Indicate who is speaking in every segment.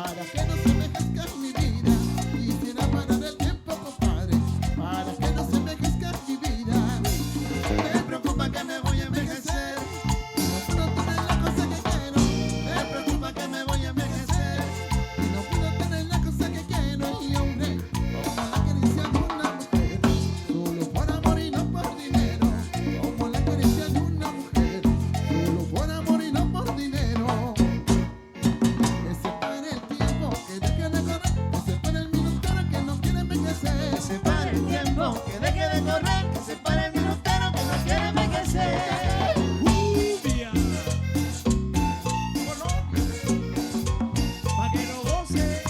Speaker 1: para que no se me envejezca mi vida. Quisiera parar el tiempo, compadre, para que no se me envejezca mi vida. Me preocupa que me voy a envejecer, no puedo tener la cosa que quiero. Me preocupa que me voy a envejecer, no puedo tener la cosa que quiero. Y hombre, como la caricia de una mujer, solo por amor y no por dinero. Como la caricia de una mujer, solo por amor y no por dinero. Que se pare el tiempo, que deje de correr, que se pare el minutero que no quiere envejecer.
Speaker 2: Que se pare el tiempo, que deje de correr, que se pare el minutero que no quiere envejecer.
Speaker 3: Cumbia. Pa' que lo goce.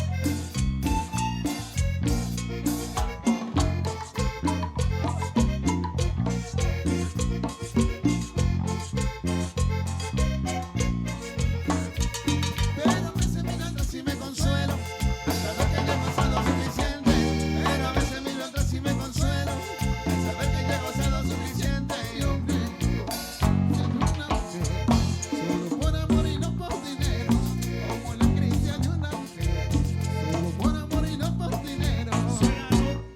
Speaker 1: Pero a veces mirando así me consuelo, al saber que ya he pasado suficiente. Pero a veces miro atrás y me consuelo, al saber que ya he pasado suficiente. Y hombre, siendo una mujer, solo por amor y no por dinero. Como la caricia de una mujer, solo por amor y no por dinero.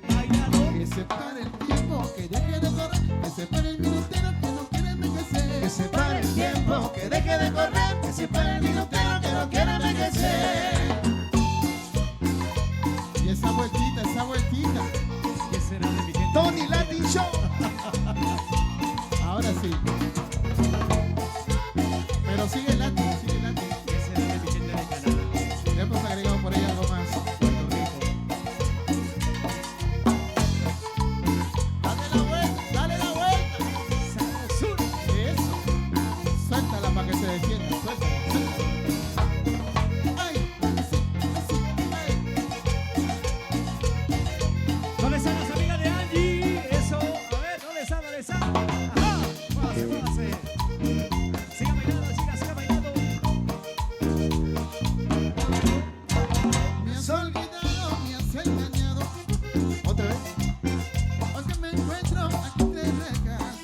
Speaker 3: Bailador.
Speaker 1: Que se pare el tiempo, que deje de correr, que se pare el minutero que no quiere envejecer.
Speaker 2: Que se pare el tiempo, que deje de correr, que se pare el minutero que no quiere envejecer.
Speaker 1: Y esa vueltita, esa vueltita.
Speaker 3: ¿Qué será de mi gente?
Speaker 2: Tony Latin Show.
Speaker 1: Ahora sí. Pero sigue Latin, sigue Latin.
Speaker 3: ¿Qué será de mi gente de Canadá?
Speaker 1: Le hemos agregado por ahí algo más.
Speaker 3: Puerto Rico.
Speaker 1: Dale la vuelta, dale la vuelta.
Speaker 3: Sabrosura.
Speaker 1: Eso. Suéltala para que se defienda. Suéltala, suéltala. Ay, así, así, ay.
Speaker 3: ¿Dónde están las amigas de Angie? Eso. A ver, ¿dónde están? ¿Dónde están? Ajá. Pase, pase. Siga bailando, chicas, siga bailando.
Speaker 1: Me has olvidado, me has engañado.
Speaker 2: Otra vez.
Speaker 1: Porque me encuentro aquí entre rejas.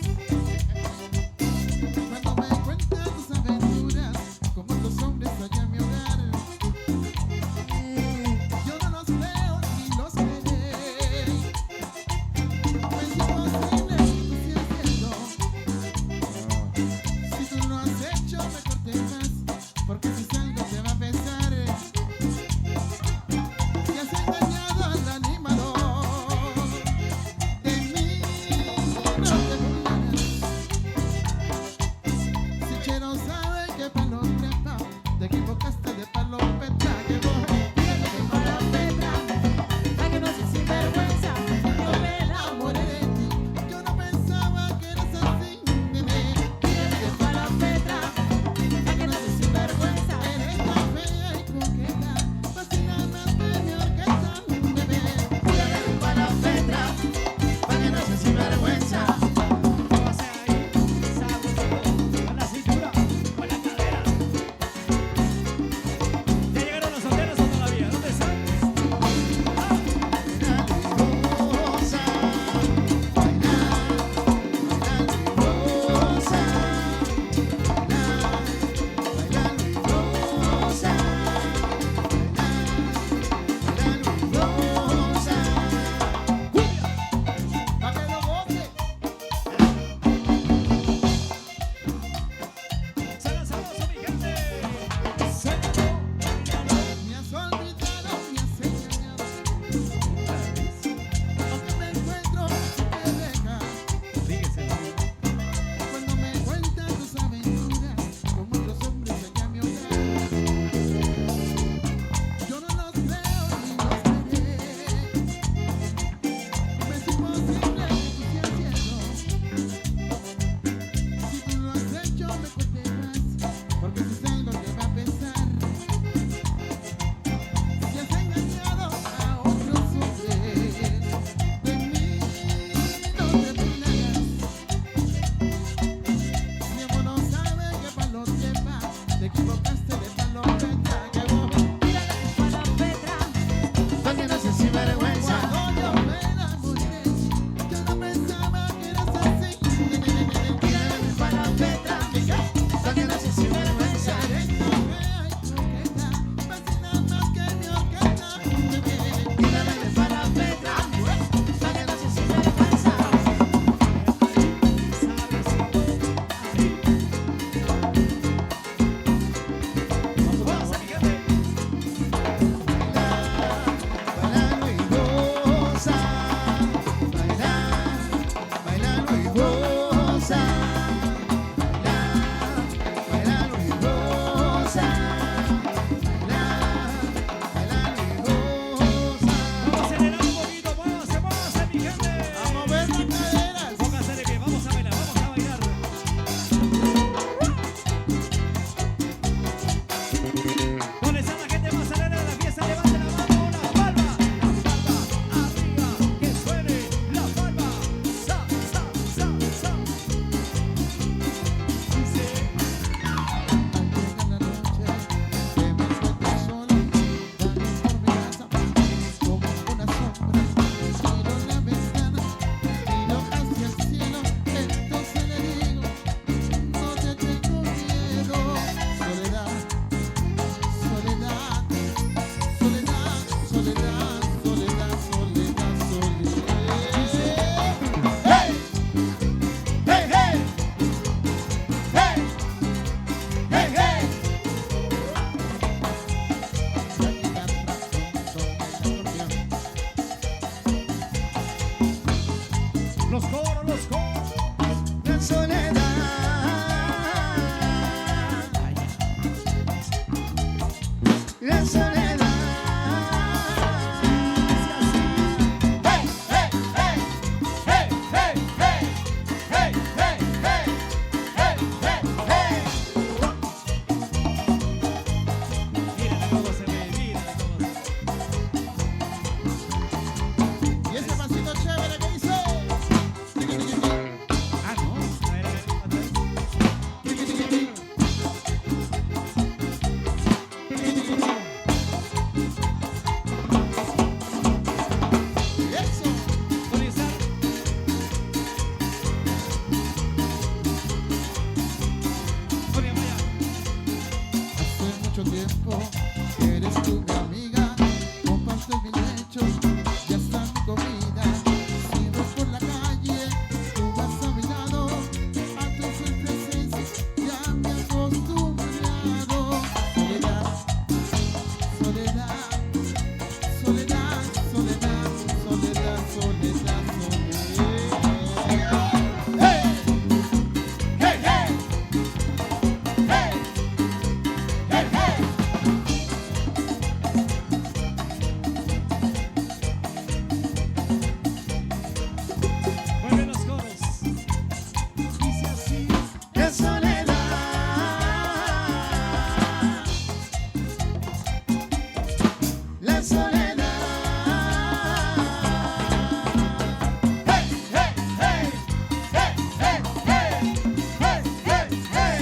Speaker 1: Cuando me cuentas tus aventuras con otros hombres allá en mi hogar, yo no los veo ni los veré. No es imposible que tú sigas viendo. Si tú lo has hecho, mejor te vas, porque si salgo te va a pesar. Y has engañado al animador. De mí no te burlarás. Si quiero saber que palo prepa, te equivocaste de palo petra. Que vos
Speaker 4: De palometa, pa' que no seas sinvergüenza.
Speaker 1: yo me enamoré de ti. Yo no pensaba que eras así, nene.
Speaker 4: De palometa, pa' que no seas sinvergüenza.
Speaker 1: Eres tan fea y coqueta, fascina más de mi orquesta, bebé.
Speaker 2: Tírale para la Petra, pa' que no seas sinvergüenza.
Speaker 3: Pase ahí. Sabrosura. Con la cintura, con la cadera. Ya llegaron los solteros.
Speaker 2: la soledad. Hey, hey, hey, hey, hey, hey, hey, hey, hey, hey, hey, hey.
Speaker 3: Mira cómo se ve, mira cómo se ve.
Speaker 1: Y ese pasito chévere que dice.
Speaker 3: Ah, no. A ver, otra vez.
Speaker 1: Eso.
Speaker 3: Solizar. Oye, vaya.
Speaker 1: Hace mucho tiempo que eres tú mi amiga, compartes mis lechos y hasta mi comida. Si vas por la calle, tú vas a mi lado, a tu presencia ya me he acostumbrado. Soledad, soledad, soledad, soledad, soledad, soledad, soledad.
Speaker 2: Hey, hey, hey, hey, hey, hey.
Speaker 3: Mueve los coros. Dice así.
Speaker 2: La soledad, la soledad. Hey, hey, hey, hey, hey, hey, hey, hey, hey,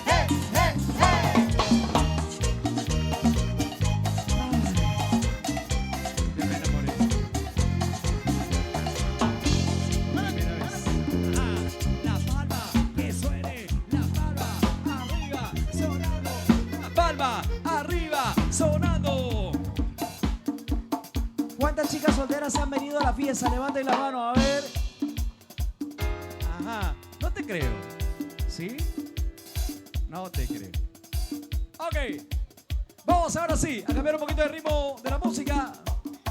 Speaker 2: hey, hey, hey.
Speaker 3: Ya me enamoré. Primera vez. Ah, la palma, que suene. La palma, arriba, sonando. La palma, arriba, sonando. ¿Cuántas chicas solteras han venido a la fiesta? Levanten la mano, a ver. Ajá, no te creo. ¿Sí? No te creo. Ok, vamos ahora sí a cambiar un poquito de ritmo de la música.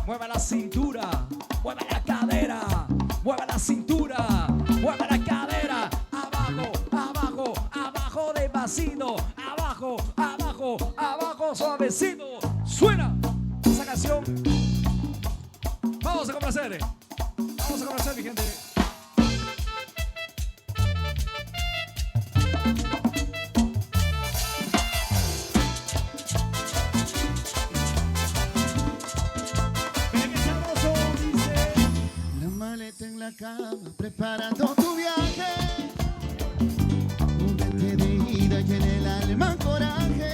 Speaker 3: Mueva la cintura, mueva la cadera, mueva la cintura, mueva la cadera. Abajo, abajo, abajo despacito, abajo, abajo, abajo suavecito. Suena esa canción. Vamos a complacer. Vamos a complacer, mi gente. Mira qué sabroso, dice.
Speaker 2: La maleta en la cama, preparando tu viaje. Un vente de ida y en el alma coraje.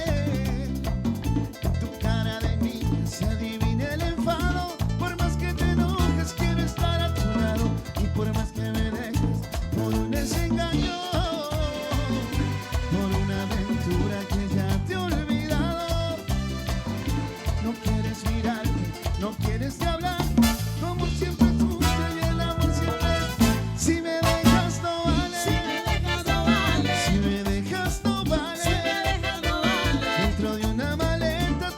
Speaker 2: Tu cara de niña se adivina el enfado. Por más que te enojes, quiero estar a tu lado. Y por más que me dejes por un desengaño, por una aventura que ya te he olvidado. No quieres mirarme, no quieres ni hablar. Como siempre tú y el amor siempre. Si me dejas no vale.
Speaker 4: Si me dejas no vale.
Speaker 2: Si me dejas no vale.
Speaker 4: Si me dejas no vale.
Speaker 2: Dentro de una maleta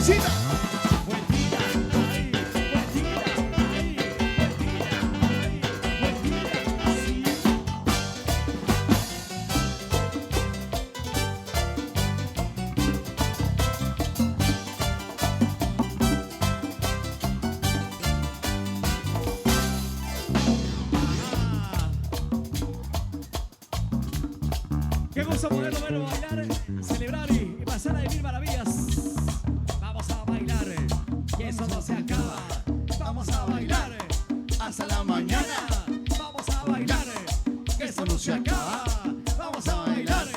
Speaker 2: Suavecita.
Speaker 3: Vueltita, ahí, vueltita, ahí, vueltita, ahí, vueltita, así. Qué gusto poderlo verlo bailar, celebrar y pasar a vivir maravillas. Vamos a bailar, que eso no se acaba. Vamos a bailar
Speaker 2: Hasta la mañana.
Speaker 3: Vamos a bailar, que eso no se acaba. Vamos a bailar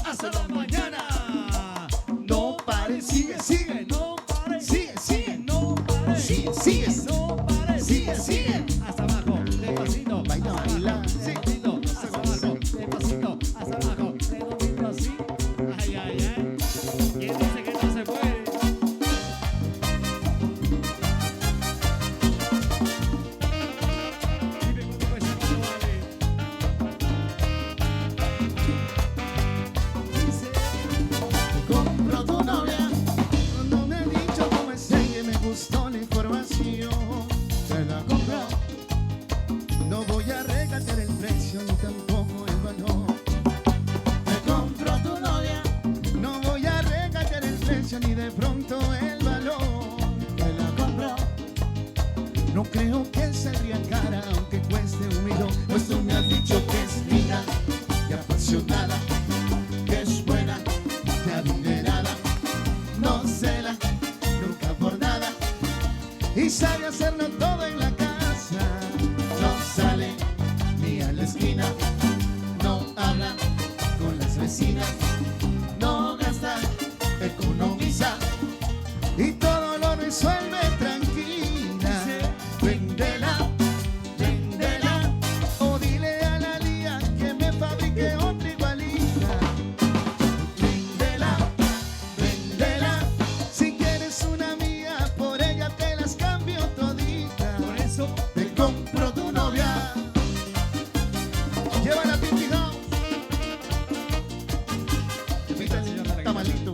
Speaker 3: hasta la mañana.
Speaker 2: No pare, sigue, sigue.
Speaker 3: No pare,
Speaker 2: Sigue, sigue.
Speaker 3: no pare,
Speaker 2: Sigue, sigue.
Speaker 3: no pare,
Speaker 2: Sigue, sigue.
Speaker 3: hasta abajo, despacito,
Speaker 2: Baila,
Speaker 3: hasta
Speaker 2: baila.
Speaker 3: abajo, despacito, hasta abajo, despacito, hasta abajo, redondito así. Ay, ay, ay. ¿Quién dice que no se puede? Dime cuánto cuesta, cuánto vale. Dice,
Speaker 2: Compro tu novia. No me he dicho cómo es ella y me gustó la información. Te la compro. No voy a regatear el precio ni tampoco el valor. Te compro tu novia. No voy a regatear el precio ni de pronto el valor. Te la compro. No creo que saldría cara aunque cueste un millón. Pues tú me has dicho que es linda y apasionada, que es buena y adinerada, no cela nunca por nada y sabe hacerlo todo en la casa. No sale ni a la esquina, no habla con las vecinas, no gasta, economiza y todo lo resuelve tranquila. Véndela, véndela, o dile a la Lía que me fabrique otra igualita. Véndela, véndela, si quieres una mía, por ella te las cambio todita.
Speaker 3: por eso,
Speaker 2: Te compro tu novia. Llévala a Pinky House. Invita al señor Tamalito.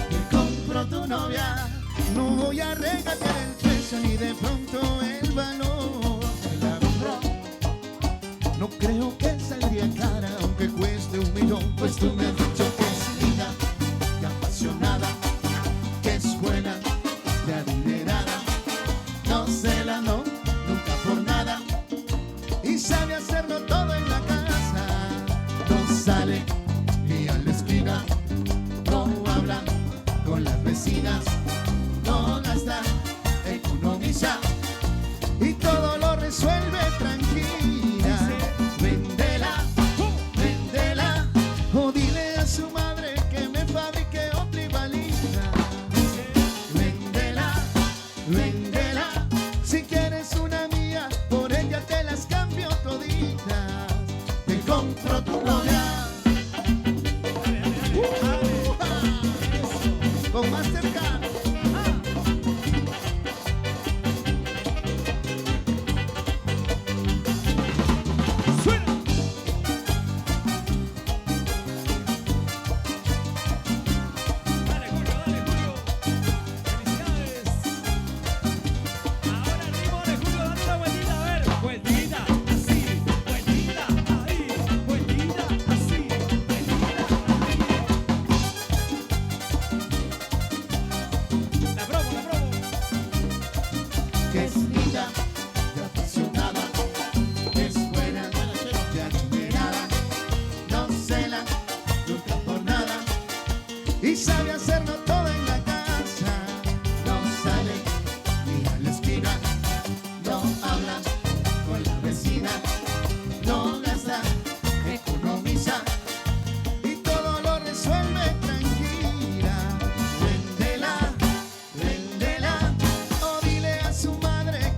Speaker 2: Te compro tu novia. No voy a regatear el precio ni de pronto el valor. Te la compro. No creo que saldría cara aunque cueste un millón. Pues tú me has dicho que es linda y apasionada, que es buena y adinerada, no cela, no, nunca por nada y sabe hacerlo todo en la casa. No sale ni a la esquina, no habla con las vecinas, no gasta, economiza y todo lo resuelve tranquila. Véndela, véndela, o dile a su madre que me fabrique otra igualita. Véndela, véndela, si quieres una mía, por ella te las cambio toditas. Te compro tu novia. Con Mastercard.
Speaker 3: ¡suena! Dale, Julio, dale, Julio. Felicidades. Ahora el ritmo de Julio, dale una vueltita, a ver. Vueltita, así, vueltita, ahí, vueltita, así, vueltita, ahí. La promo, la promo.
Speaker 2: Que es linda y apasionada, que es buena y adinerada, no cela nunca por nada y sabe hacerlo todo en la casa. No sale ni a la esquina, no habla con la vecina, no gasta, economiza y todo lo resuelve tranquila. Véndela, véndela, o dile a su madre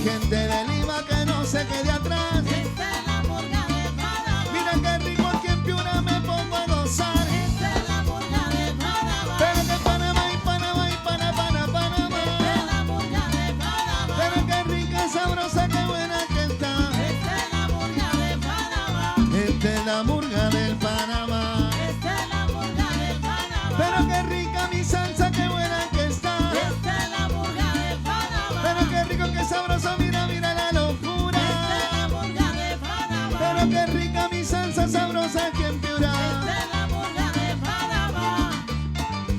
Speaker 2: gente de Lima que no se quede atrás.
Speaker 4: Esta es la murga de Panamá.
Speaker 2: Mira qué rico aquí en Piura me pongo a gozar.
Speaker 4: Esta es la murga de Panamá.
Speaker 2: Pero que Panamá y Panamá y Panamá.
Speaker 4: Esta es la murga de Panamá.
Speaker 2: Pero qué rica, sabrosa, qué buena que está.
Speaker 4: Esta es la murga de Panamá.
Speaker 2: Esta es la murga del Panamá.
Speaker 4: Esta es la murga de Panamá.
Speaker 2: Pero qué rica mi salsa, qué buena que está.
Speaker 4: Esta es la murga de Panamá.
Speaker 2: Pero qué rico, qué sabroso, mira, mira la locura.
Speaker 4: Esta es la murga de Panamá.
Speaker 2: Pero qué rica mi salsa sabrosa aquí en Piura.
Speaker 4: Esta es la murga de Panamá.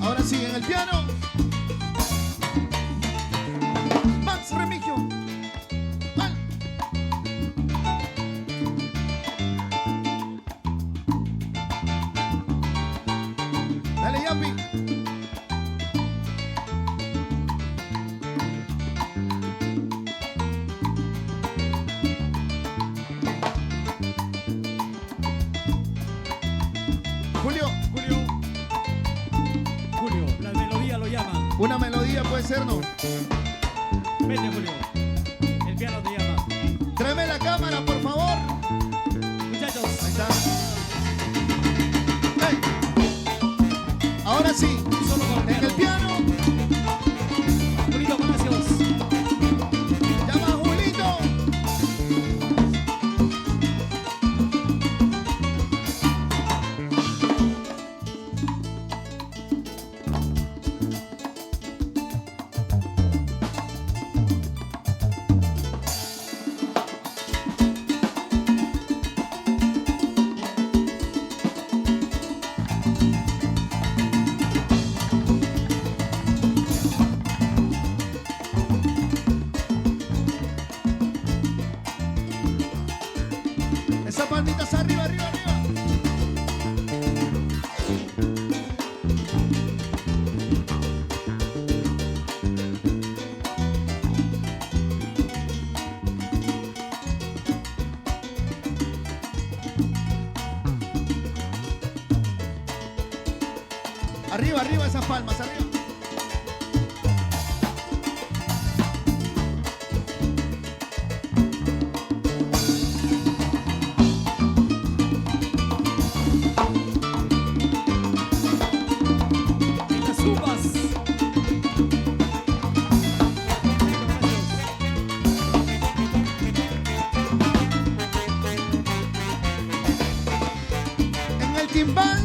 Speaker 2: Ahora sí, en el piano. Max Remigio. Mal. Dale, Yapi. Julio,
Speaker 3: Julio, la melodía lo llama.
Speaker 2: una melodía puede ser, ¿no?
Speaker 3: Vete, Julio. El piano te llama.
Speaker 2: Tráeme la cámara, por favor.
Speaker 3: Muchachos,
Speaker 2: Ahí está. Hey. Ahora sí,
Speaker 3: solo con
Speaker 2: en el piano.
Speaker 3: Julito Palacios.
Speaker 2: Llama a Julito. Esas palmitas arriba, arriba, arriba. Arriba, arriba esas palmas, arriba.
Speaker 3: En las uvas.
Speaker 2: En el timbal.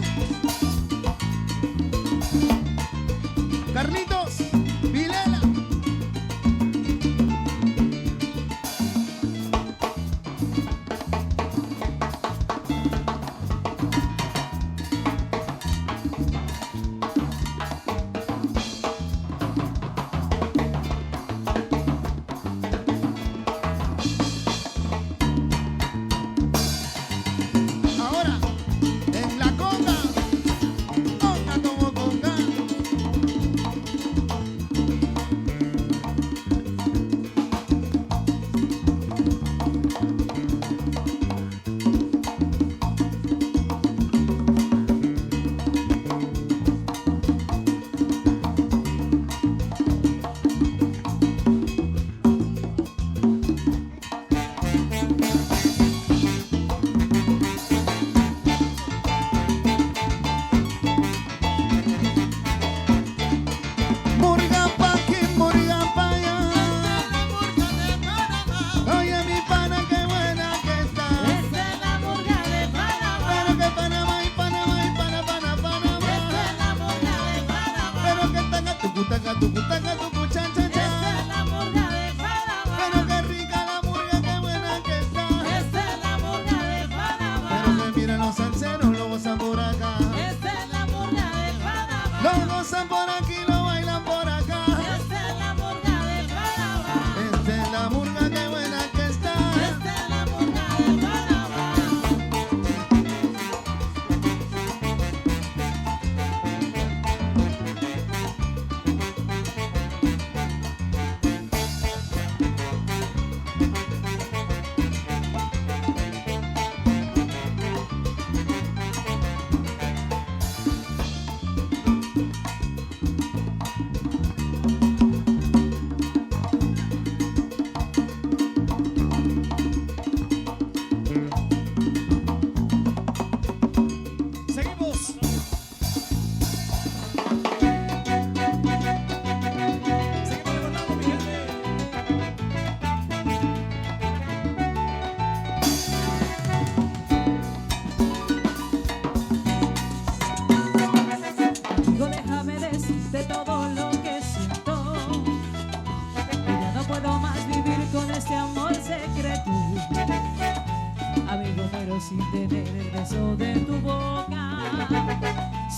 Speaker 4: sin tener el beso de tu boca,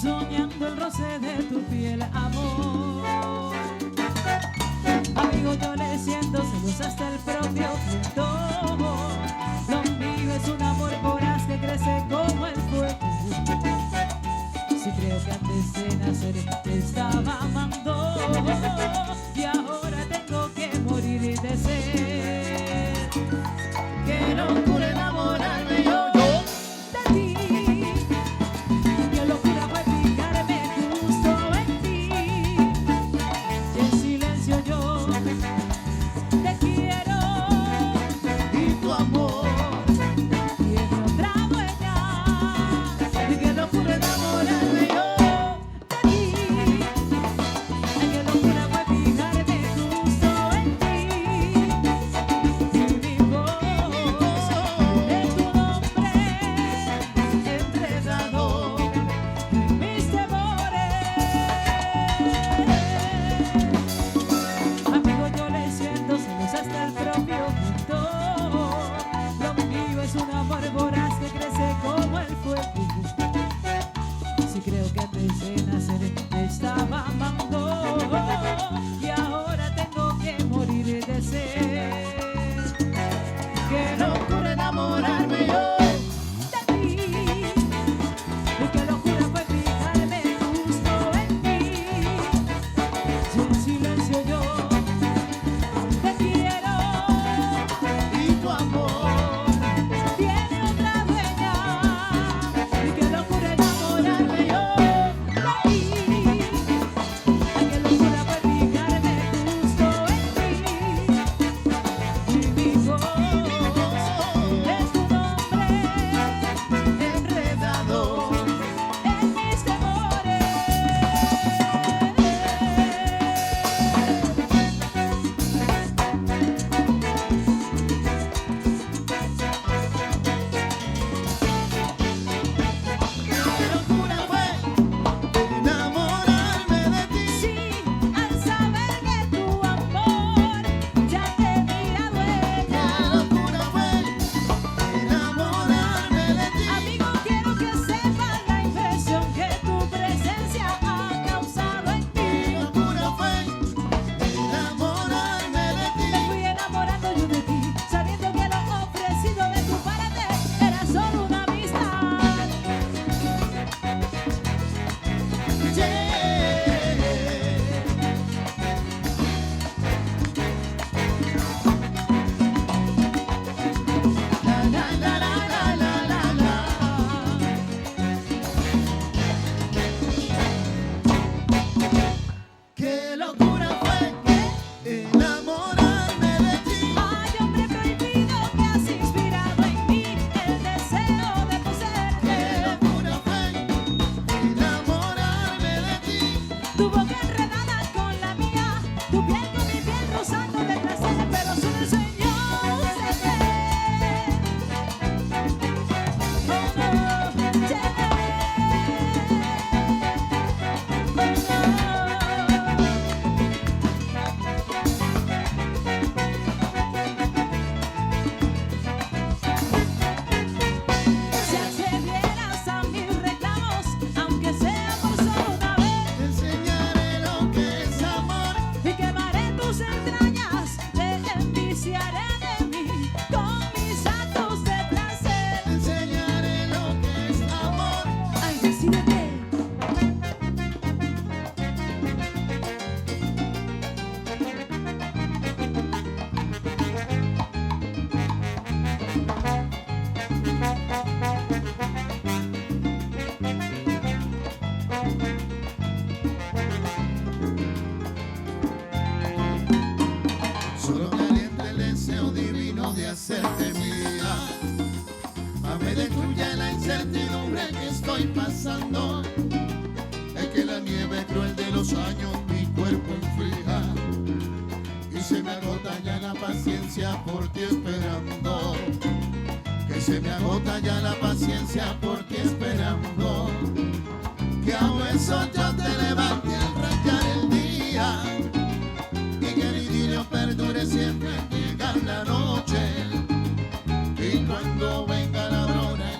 Speaker 4: soñando el roce de tu piel, amor. Amigo, yo le siento celos hasta el propio viento. Lo mío es un amor voraz que crece como el fuego. Si creo que antes de nacer te estaba amando y ahora tengo que morir de sed. Qué locura enamorarme yo de ti. Qué locura fue fijarme justo en ti. Y en silencio yo te quiero
Speaker 2: Y tu amor
Speaker 4: tiene otra dueña. Y qué locura enamorarme yo de ti. Ay, qué locura fue fijarme justo en ti. Y mi voz es tu nombre enredado en mis temores. Amigo, yo le siento celos hasta el propio viento. Lo mío es un amor voraz que crece como el fuego. Si creo que antes de nacer te estaba amando y ahora tengo que morir de sed. Qué locura enamorarme yo de ti. Y qué locura fue fijarme justo en ti. Y en silencio yo te quiero
Speaker 2: y tu amor
Speaker 4: tiene otra dueña. Y qué locura enamorarme yo de ti. Ay, qué locura fue fijarme justo en ti. Y mi voz es tu nombre enredado en mis temores.
Speaker 2: Qué locura fue enamorarme de ti.
Speaker 4: Sí, al saber que tu amor ya tenía
Speaker 2: Qué
Speaker 4: dueña.
Speaker 2: locura fue enamorarme de ti.
Speaker 4: Amigo, quiero que sepas la impresión que tu presencia ha causado en
Speaker 2: Qué
Speaker 4: mí.
Speaker 2: locura fue enamorarme de ti.
Speaker 4: Me fui enamorando yo de ti, sabiendo que lo ofrecido de tu parte era solo una amistad.
Speaker 2: La la la la la la la. Qué locura fue enamorarme de ti.
Speaker 4: Ay, hombre prohibido que has inspirado en mí el deseo de
Speaker 2: Qué
Speaker 4: poseerte.
Speaker 2: locura fue enamorarme de ti.
Speaker 4: Tu boca enredada con la mía, tu piel con mi piel rozando de placer, pero solo el sueño se ve. Oh no, yeah. Si accedieras a mis reclamos, aunque sea por solo una vez,
Speaker 2: Te enseñaré lo que es amor.
Speaker 4: y quemaré tus entrañas, te enviciaré de mí con mis actos de placer.
Speaker 2: Te enseñaré lo que es amor.
Speaker 4: Ay, decídete.
Speaker 2: Solo me alienta el deseo divino de hacerte mía. Amé de tuya la incertidumbre que estoy pasando. Es que la nieve cruel de los años mi cuerpo enfría. Y se me agota ya la paciencia por ti esperando. Que se me agota ya la paciencia por ti esperando. Que a hueso yo te levante al rayar el día. Y que el idilio perdure siempre al llegar la noche. Y cuando venga la aurora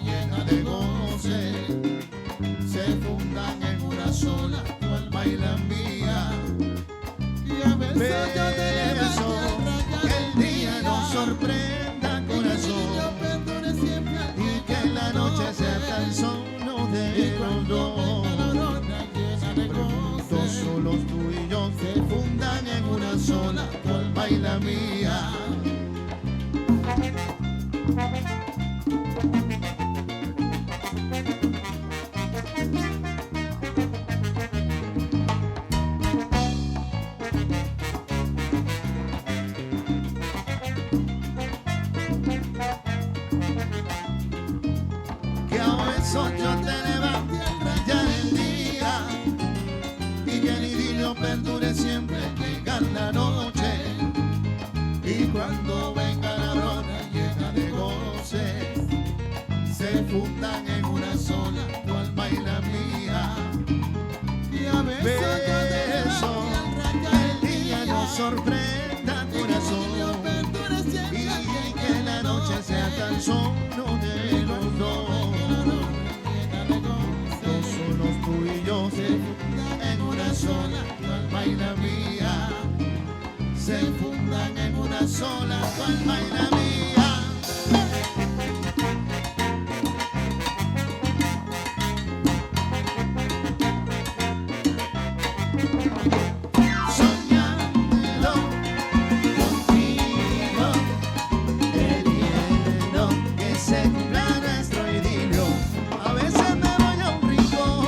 Speaker 1: beso yo te levanté al rayar
Speaker 2: que el día nos sorprenda,
Speaker 1: y que
Speaker 2: corazón,
Speaker 1: yo perdure siempre al
Speaker 2: y que la noche sea tan solo de los dos. Dos solos tú y yo se fundan en una sola, tu alma y la mía. Que a besos yo te levante al rayar el día y que el idilio perdure siempre, llega la noche y cuando venga la brona llena de goce se fundan en una sola, tu alma y la mía.
Speaker 1: Y a beso yo te
Speaker 2: Beso,
Speaker 1: levanté al
Speaker 2: que
Speaker 1: rayar
Speaker 2: el día nos sorprenda, corazón, y que la noche sea tan solo de los dos. Dos solos tú y yo se fundan en una sola, tu alma y la mía. Se fundan en una sola, tu alma y la mía. Soñando contigo, queriendo que se cumpla nuestro idilio. A veces me voy a un rincón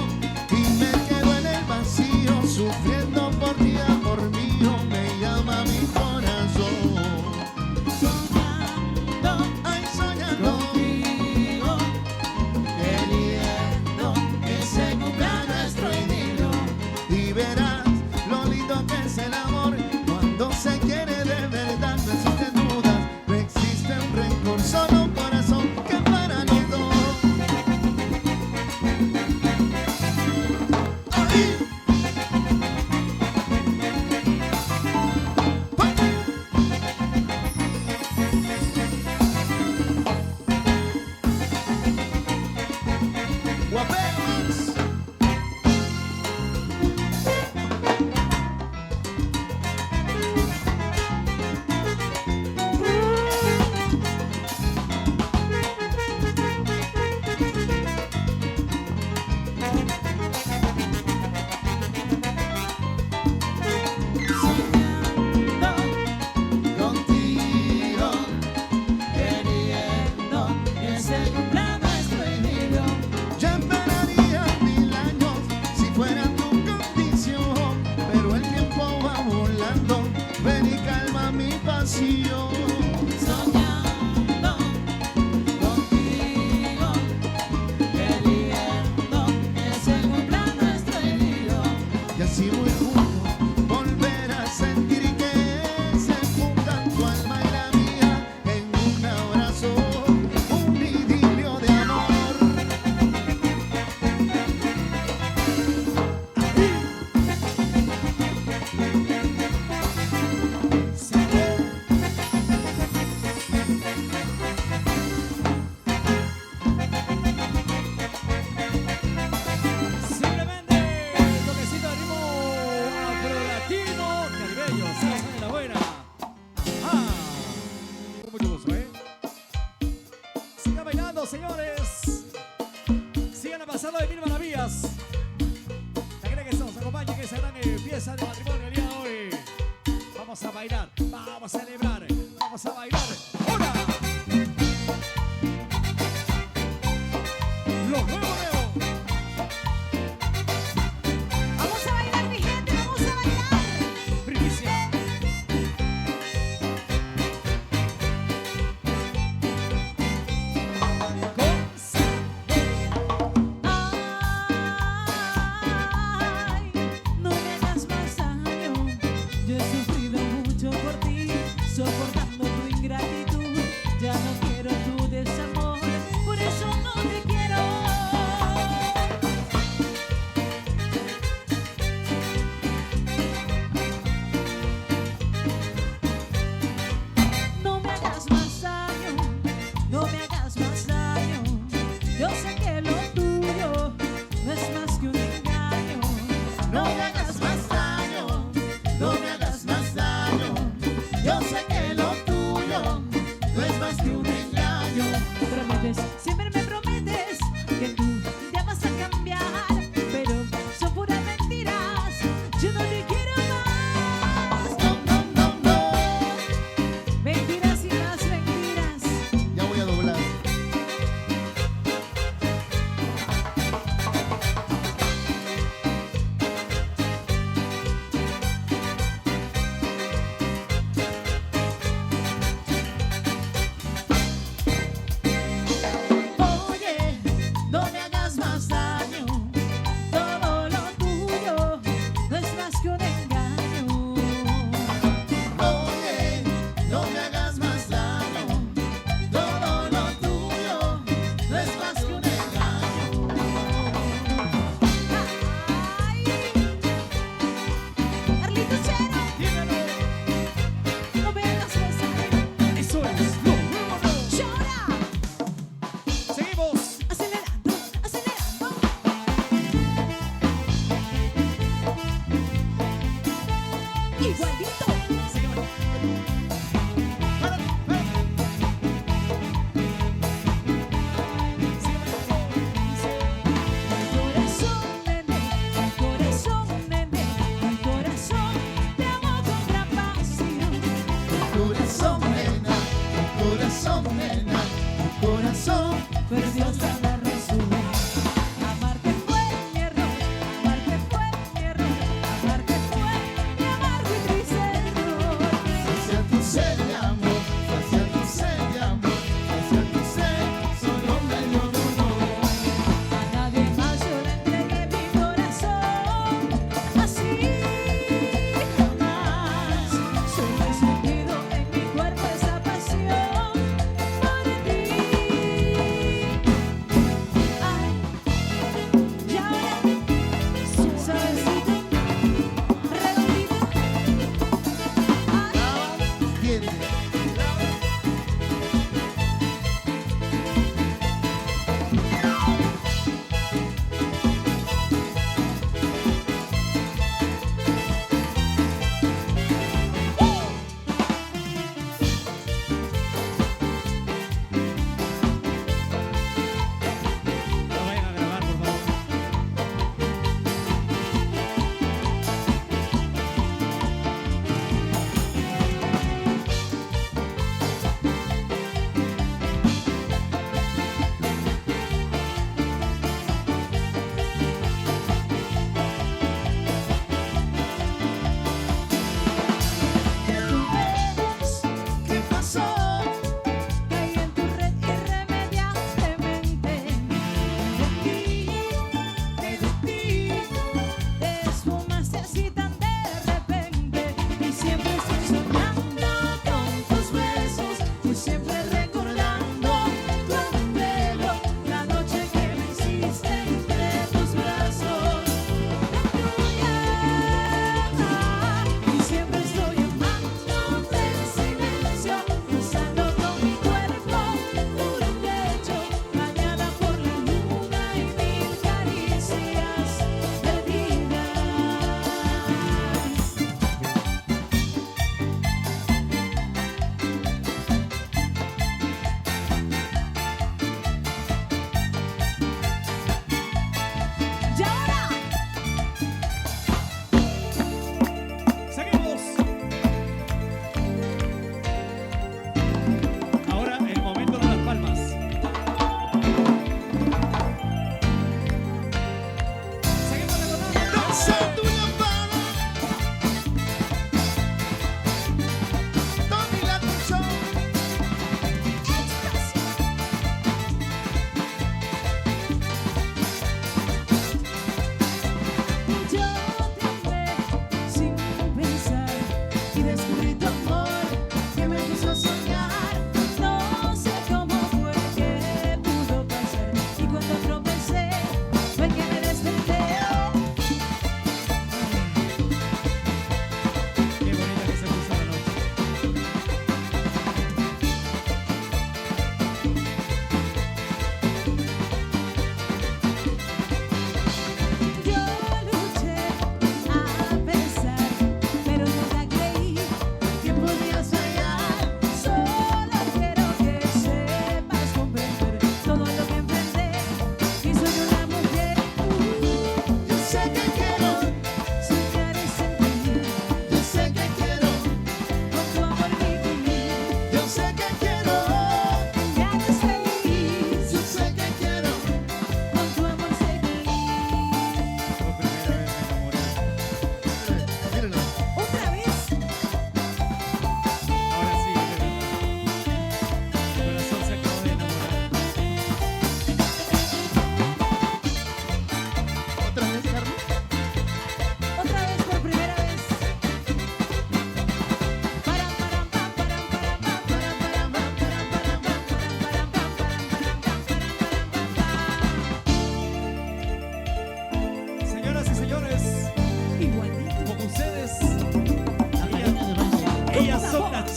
Speaker 2: y me quedo en el vacío, sufriendo por ti, amor mío, me llama mi corazón.
Speaker 4: Soñando
Speaker 2: Ay, soñando
Speaker 4: contigo,
Speaker 2: queriendo que se cumpla nuestro idilio. Y verás lo lindo que es el amor cuando se quiere de verdad. No existen dudas, no existe un rencor, solo un corazón que para los dos. ¡Ay! ¡Guaperas! Contigo,
Speaker 4: queriendo que se cumpla nuestro idilio.
Speaker 2: yo esperaría 1000 años si fuera tu condición, pero el tiempo va volando, ven y calma mi pasión.
Speaker 4: Soñando contigo, queriendo que se cumpla nuestro idilio.
Speaker 2: Y así muy juntos volver a sentir que se juntan tu alma y la mía en un abrazo, un idilio de amor.
Speaker 3: Simplemente toquecito de ritmo afro-latino, caribeño, salsa de la buena. Ah, con mucho gusto, ¿eh? Sigan bailando, señores. Sigan avanzando de mil maravillas. La gente que nos acompañe en esa gran fiesta de matrimonio el día de hoy. Vamos a bailar, vamos a celebrar, vamos a bailar. ¡Hola! Los nuevos Leo.
Speaker 4: Vamos a bailar, mi gente, vamos a bailar.
Speaker 3: Primicia.
Speaker 4: Ay, no me hagas más daño. Yo he sufrido mucho por ti, soportando tu ingratitud. Ya no quiero tu desamor, por eso no te quiero.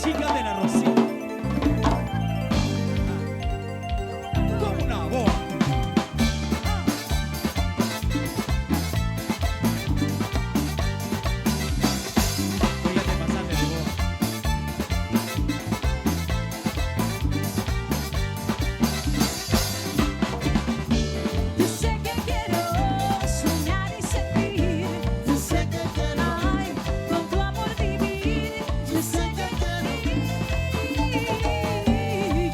Speaker 3: chica de la Rosita. Como una boa. Tú ya te pasaste de boa.
Speaker 4: Yo sé que quiero soñar y sentir.
Speaker 1: Yo sé que quiero,
Speaker 4: Ay, con tu amor vivir.
Speaker 1: yo sé que quiero,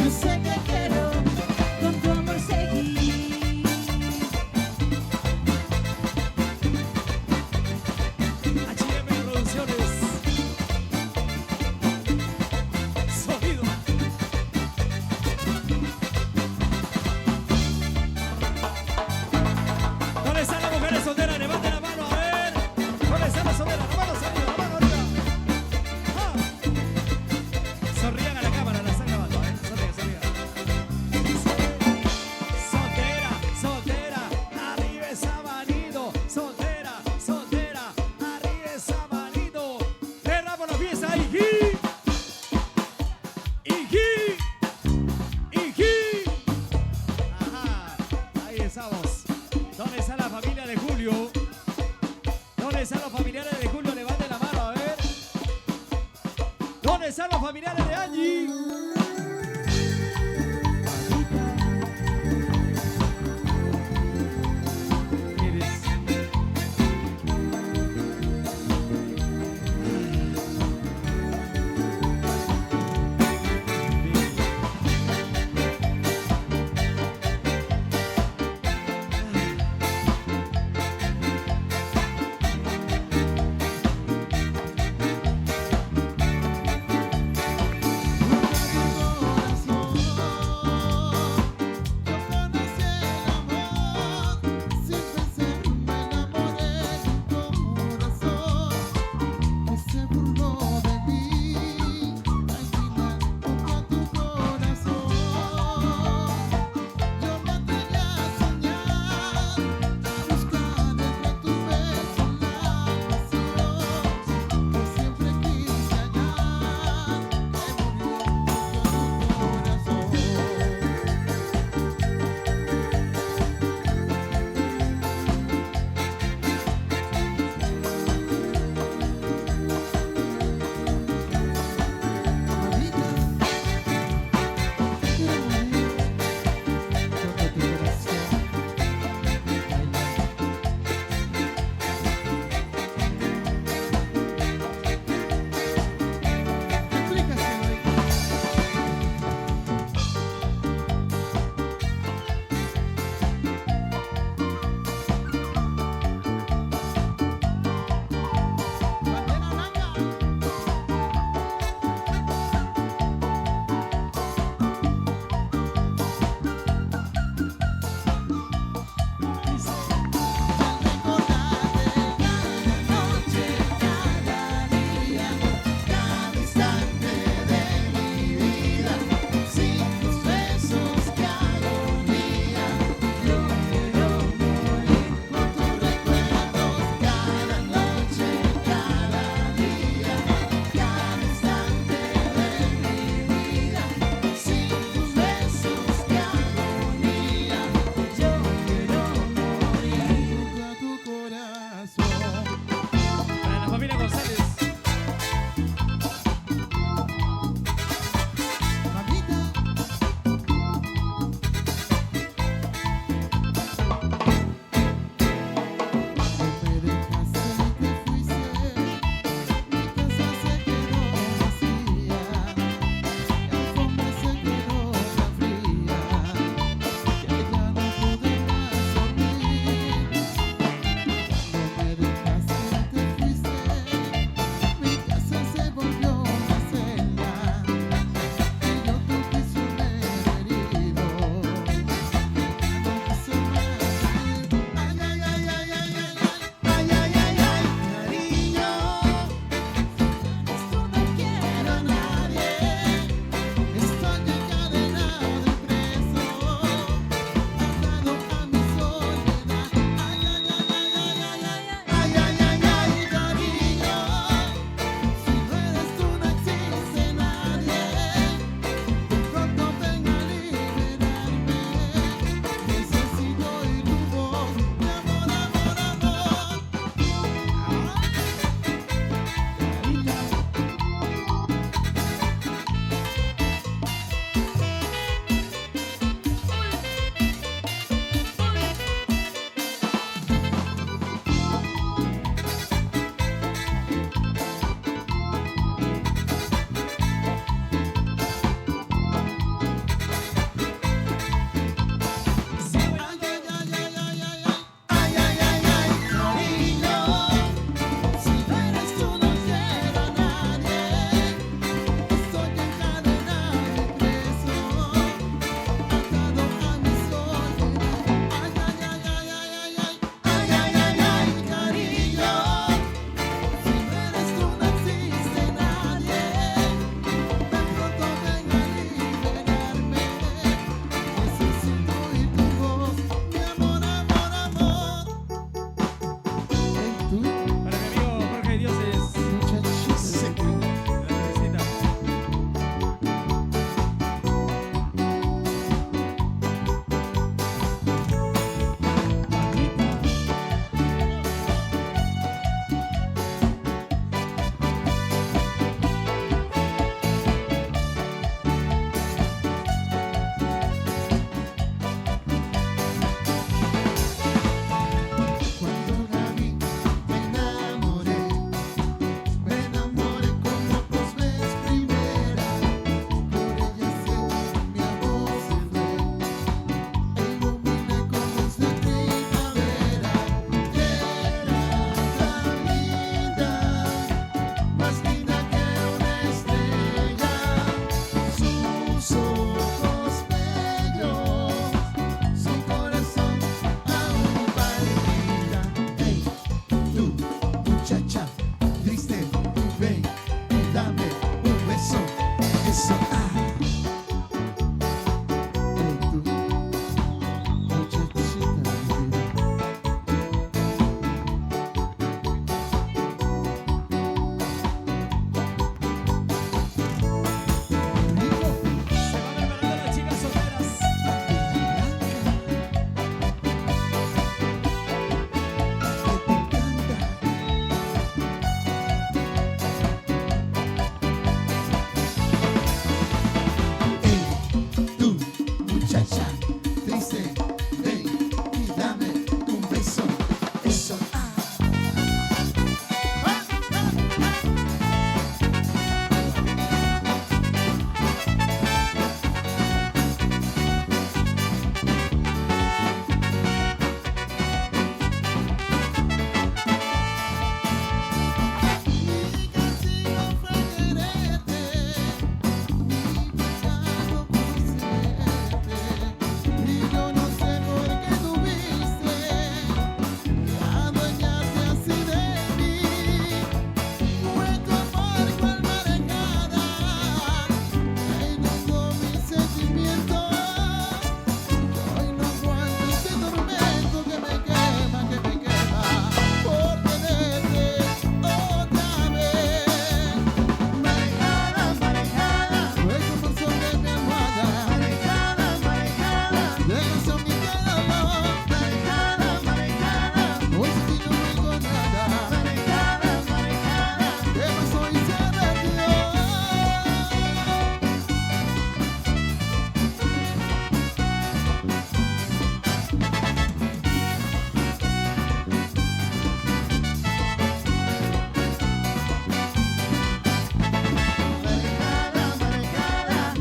Speaker 4: Yo sé que quiero con tu amor seguir.
Speaker 3: H&M Producciones. Sonido. ¿Dónde están las mujeres solteras? Levanten la mano, a ver. ¿Dónde están las solteras? La mano arriba, la mano arriba. Ah. Sonrían a la cámara, la están grabando, sonrían, sonrían. Soltera, soltera, arriba esa manito. Soltera, soltera, arriba esa manito. Cerramos la fiesta, Iji. Iji. Iji. Ajá, ahí estamos. ¿Dónde está la familia de Julio? ¿Dónde están los familiares de Julio? Levanten la mano, a ver. ¿Dónde están los familiares de Angie? Eres.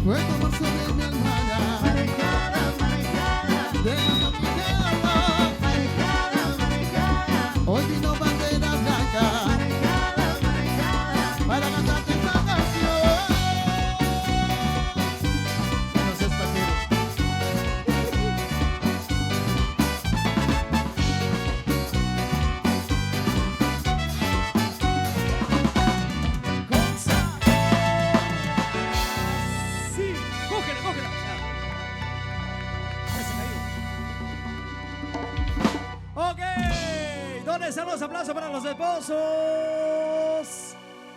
Speaker 1: fue tu amor sobre mi almohada.
Speaker 2: Marejada, marejada,
Speaker 1: Déjame que te amo.
Speaker 2: marejada, marejada,
Speaker 1: Hoy vino bandera blanca
Speaker 2: marejada, marejada.
Speaker 1: para cantarte esta canción.
Speaker 2: No seas pajero.
Speaker 3: Sí, cógela, cógela. Ya se cayó. Ok, ¿dónde están los aplausos para los esposos?